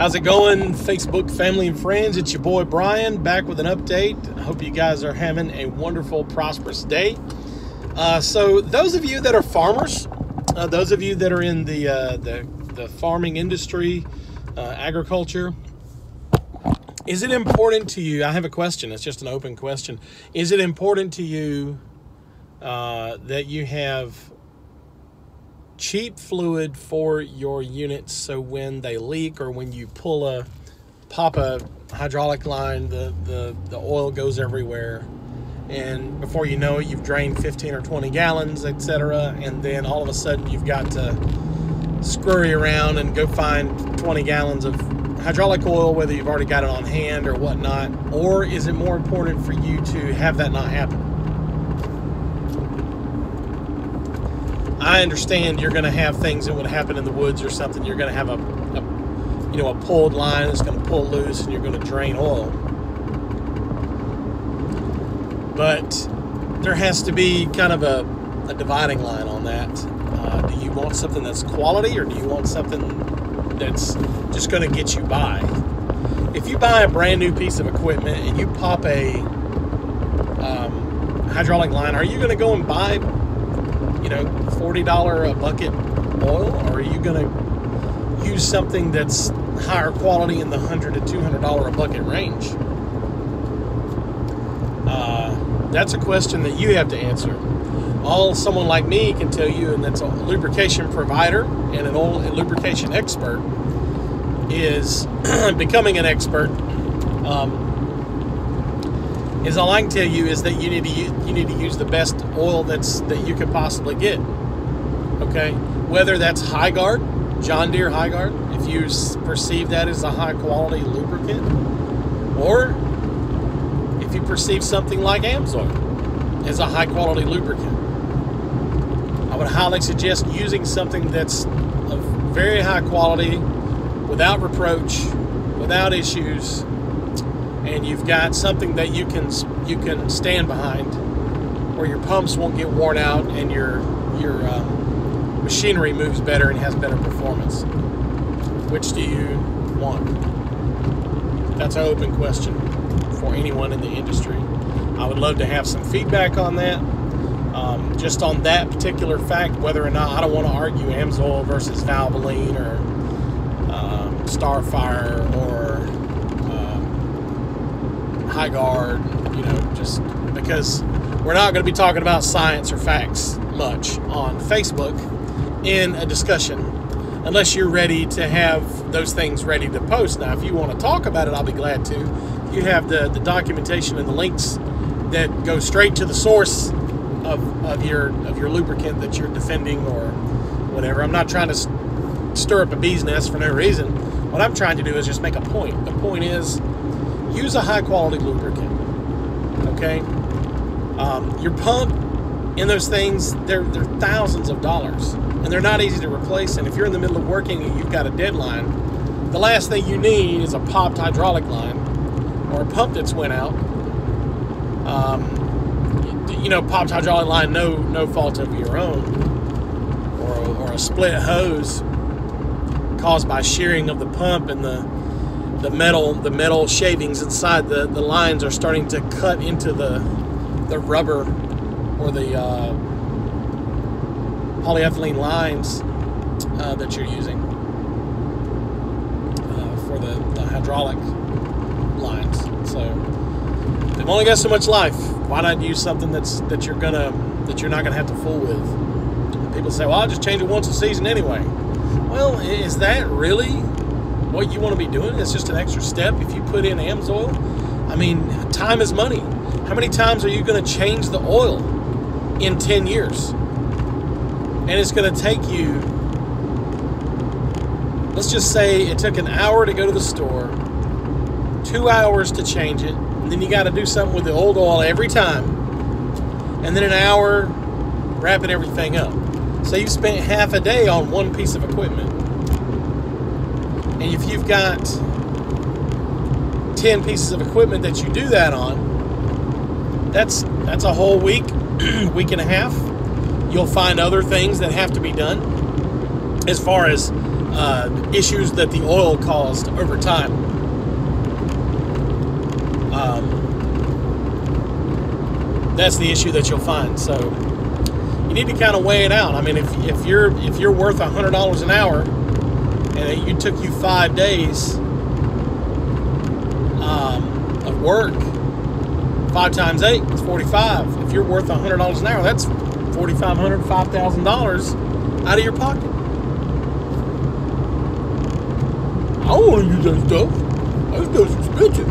How's it going, Facebook family and friends? It's your boy Brian back with an update. I hope you guys are having a wonderful, prosperous day. So those of you that are farmers, those of you that are in the farming industry, agriculture, is it important to you? I have a question. It's just an open question. Is it important to you that you have cheap fluid for your units, so when they leak or when you pop a hydraulic line, the oil goes everywhere, and before you know it, you've drained 15 or 20 gallons, etc., and then all of a sudden you've got to scurry around and go find 20 gallons of hydraulic oil, whether you've already got it on hand or whatnot? Or is it more important for you to have that not happen? I understand you're going to have things that would happen in the woods or something. You're going to have a pulled line that's going to pull loose and you're going to drain oil. But there has to be kind of a dividing line on that. Do you want something that's quality, or do you want something that's just going to get you by? If you buy a brand new piece of equipment and you pop a hydraulic line, are you going to go and buy $40 a bucket oil, or are you going to use something that's higher quality in the $100 to $200 a bucket range? That's a question that you have to answer. All someone like me can tell you, and that's a lubrication provider and an oil and lubrication expert, is becoming an expert. Is all I can tell you is that you need to use the best oil that you could possibly get. Okay, whether that's Hi-Guard, John Deere Hi-Guard, if you perceive that as a high quality lubricant, or if you perceive something like AMSOIL as a high quality lubricant, I would highly suggest using something that's of very high quality, without reproach, without issues, and you've got something that you can stand behind, where your pumps won't get worn out and your machinery moves better and has better performance. Which do you want? That's an open question for anyone in the industry. I would love to have some feedback on that. Just on that particular fact, whether or not, I don't want to argue AMSOIL versus Valvoline or Starfire or Hi-Guard, just because we're not going to be talking about science or facts much on Facebook in a discussion, unless you're ready to have those things ready to post. Now, if you want to talk about it, I'll be glad to. You have the documentation and the links that go straight to the source of your lubricant that you're defending or whatever. I'm not trying to stir up a bee's nest for no reason. What I'm trying to do is just make a point. The point is, use a high quality lubricant. Okay, your pump in those things, they're thousands of dollars, and they're not easy to replace. And if you're in the middle of working and you've got a deadline, the last thing you need is a popped hydraulic line or a pump that's went out. Popped hydraulic line, no fault of your own, or a split hose caused by shearing of the pump, and the metal shavings inside the lines are starting to cut into the rubber or the polyethylene lines that you're using for the hydraulic lines. So they've only got so much life. Why not use something that you're not gonna have to fool with? People say, well, I'll just change it once a season anyway. Well, is that really what you want to be doing? It's just an extra step if you put in AMSOIL. I mean, time is money. How many times are you going to change the oil in 10 years? And it's going to take you, let's just say it took an hour to go to the store, 2 hours to change it, and then you got to do something with the old oil every time, and then an hour wrapping everything up. So you've spent half a day on one piece of equipment. And if you've got 10 pieces of equipment that you do that on, that's a whole week, week and a half. You'll find other things that have to be done as far as issues that the oil caused over time. That's the issue that you'll find. So you need to kind of weigh it out. I mean, if you're worth $100 an hour and it took you 5 days of work, 5 times 8 is 45. If you're worth $100 an hour, that's $4,500, $5,000 out of your pocket. I don't want to use that stuff. That stuff's expensive.